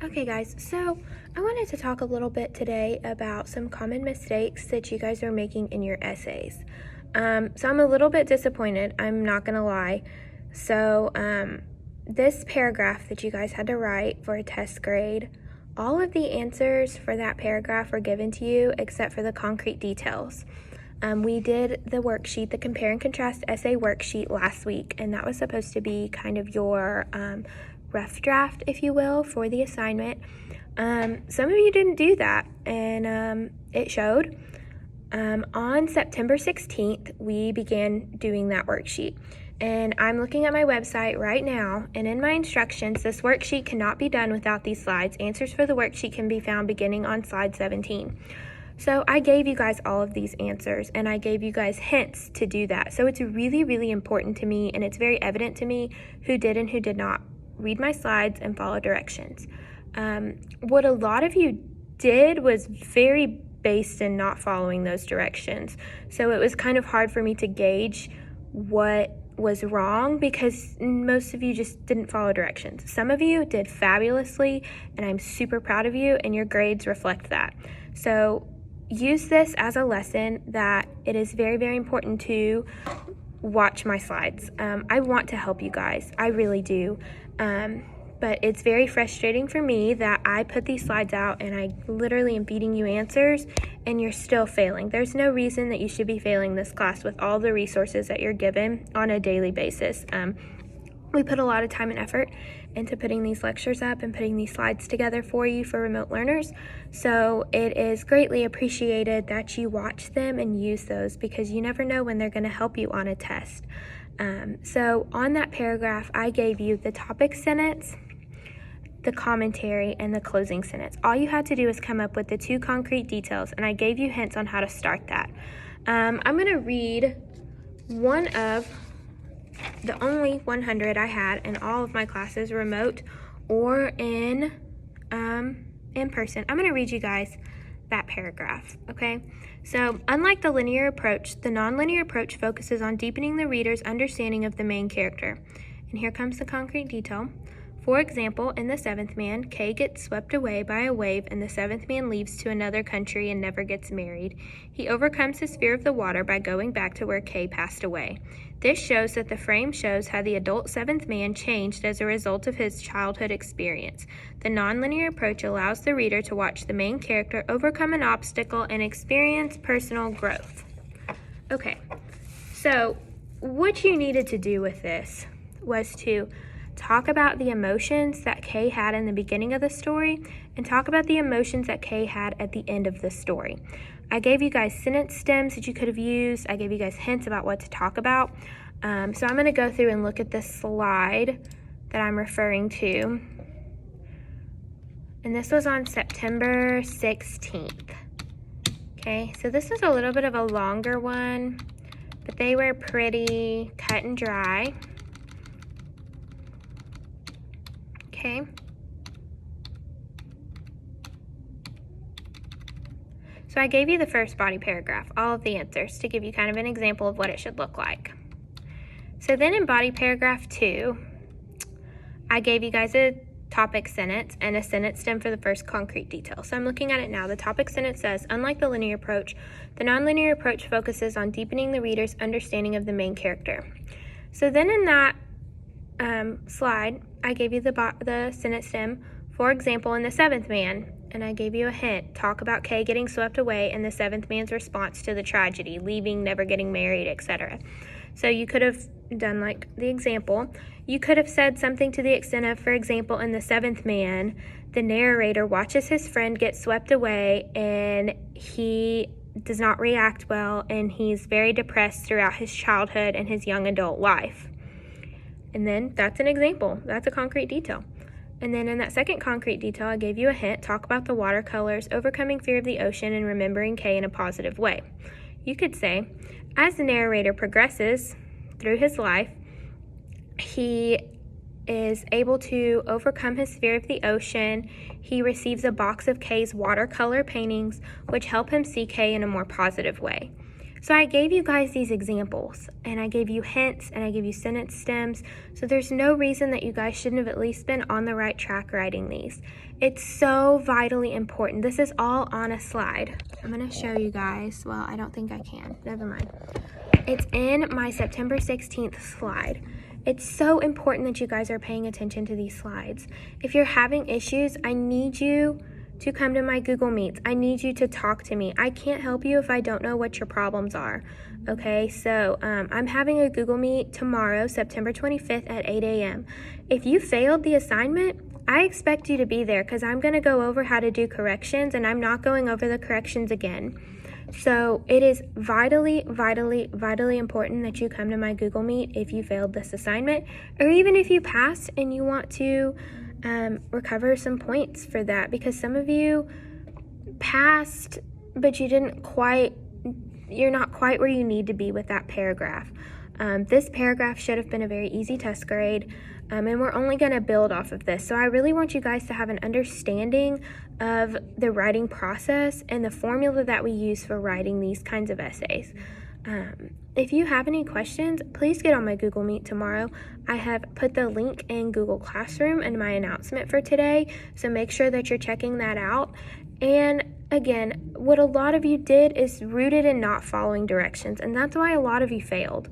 Okay guys, so I wanted to talk a little bit today about some common mistakes that you guys are making in your essays. So I'm a little bit disappointed, I'm not gonna lie. So this paragraph that you guys had to write for a test grade, all of the answers for that paragraph were given to you except for the concrete details. We did the worksheet, the compare and contrast essay worksheet last week, and that was supposed to be kind of your rough draft, if you will, for the assignment. Some of you didn't do that, and it showed. On September 16th, we began doing that worksheet. And I'm looking at my website right now, and in my instructions, this worksheet cannot be done without these slides. Answers for the worksheet can be found beginning on slide 17. So I gave you guys all of these answers, and I gave you guys hints to do that. So it's really, really important to me, and it's very evident to me who did and who did not read my slides and follow directions. What a lot of you did was very based in not following those directions. So it was kind of hard for me to gauge what was wrong because most of you just didn't follow directions. Some of you did fabulously, and I'm super proud of you, and your grades reflect that. So use this as a lesson that it is very, very important to watch my slides. I want to help you guys. I really do. But it's very frustrating for me that I put these slides out and I literally am feeding you answers and you're still failing. There's no reason that you should be failing this class with all the resources that you're given on a daily basis. We put a lot of time and effort into putting these lectures up and putting these slides together for you for remote learners. So it is greatly appreciated that you watch them and use those because you never know when they're going to help you on a test. So on that paragraph, I gave you the topic sentence, the commentary, and the closing sentence. All you had to do is come up with the 2 concrete details, and I gave you hints on how to start that. I'm going to read one of the only 100 I had in all of my classes, remote or in person. I'm going to read you guys that paragraph, okay? So, unlike the linear approach, the nonlinear approach focuses on deepening the reader's understanding of the main character. And here comes the concrete detail. For example, in The Seventh Man, Kay gets swept away by a wave and the seventh man leaves to another country and never gets married. He overcomes his fear of the water by going back to where Kay passed away. This shows that the frame shows how the adult seventh man changed as a result of his childhood experience. The nonlinear approach allows the reader to watch the main character overcome an obstacle and experience personal growth. Okay, so what you needed to do with this was to talk about the emotions that Kay had in the beginning of the story and talk about the emotions that Kay had at the end of the story. I gave you guys sentence stems that you could have used. I gave you guys hints about what to talk about. So I'm going to go through and look at this slide that I'm referring to. And this was on September 16th. Okay, so this was a little bit of a longer one, but they were pretty cut and dry. Okay. So I gave you the first body paragraph, all of the answers, to give you kind of an example of what it should look like. So then in body paragraph 2, I gave you guys a topic sentence and a sentence stem for the first concrete detail. So I'm looking at it now. The topic sentence says, unlike the linear approach, the nonlinear approach focuses on deepening the reader's understanding of the main character. So then in that slide, I gave you the sentence stem, for example, in The Seventh Man, and I gave you a hint. Talk about Kay getting swept away and the seventh man's response to the tragedy, leaving, never getting married, etc. So you could have done like the example. You could have said something to the extent of, for example, in The Seventh Man, the narrator watches his friend get swept away and he does not react well and he's very depressed throughout his childhood and his young adult life. And then that's an example. That's a concrete detail. And then in that second concrete detail, I gave you a hint. Talk about the watercolors, overcoming fear of the ocean, and remembering Kay in a positive way. You could say, as the narrator progresses through his life, he is able to overcome his fear of the ocean. He receives a box of Kay's watercolor paintings, which help him see Kay in a more positive way. So I gave you guys these examples, and I gave you hints, and I gave you sentence stems. So there's no reason that you guys shouldn't have at least been on the right track writing these. It's so vitally important. This is all on a slide. I'm going to show you guys. Well, I don't think I can. Never mind. It's in my September 16th slide. It's so important that you guys are paying attention to these slides. If you're having issues, I need you to come to my Google Meets. I need you to talk to me. I can't help you if I don't know what your problems are. Okay, so I'm having a Google Meet tomorrow, September 25th at 8 a.m. If you failed the assignment, I expect you to be there because I'm going to go over how to do corrections, and I'm not going over the corrections again. So it is vitally, vitally, vitally important that you come to my Google Meet if you failed this assignment, or even if you passed and you want to recover some points for that, because some of you passed, but you're not quite where you need to be with that paragraph. This paragraph should have been a very easy test grade, and we're only going to build off of this. So I really want you guys to have an understanding of the writing process and the formula that we use for writing these kinds of essays. If you have any questions, please get on my Google Meet tomorrow. I have put the link in Google Classroom in my announcement for today, so make sure that you're checking that out. And again, what a lot of you did is rooted in not following directions, and that's why a lot of you failed.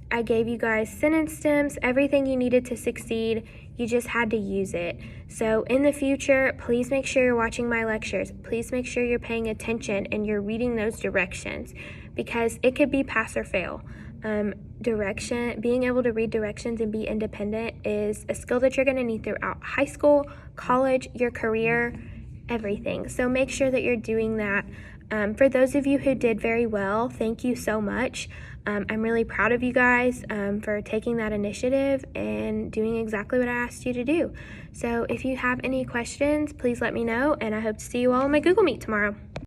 I gave you guys sentence stems, everything you needed to succeed. You just had to use it. So in the future, please make sure you're watching my lectures. Please make sure you're paying attention and you're reading those directions, because it could be pass or fail. Being able to read directions and be independent is a skill that you're going to need throughout high school, college, your career, everything. So make sure that you're doing that. For those of you who did very well, thank you so much. I'm really proud of you guys for taking that initiative and doing exactly what I asked you to do. So if you have any questions, please let me know, and I hope to see you all in my Google Meet tomorrow.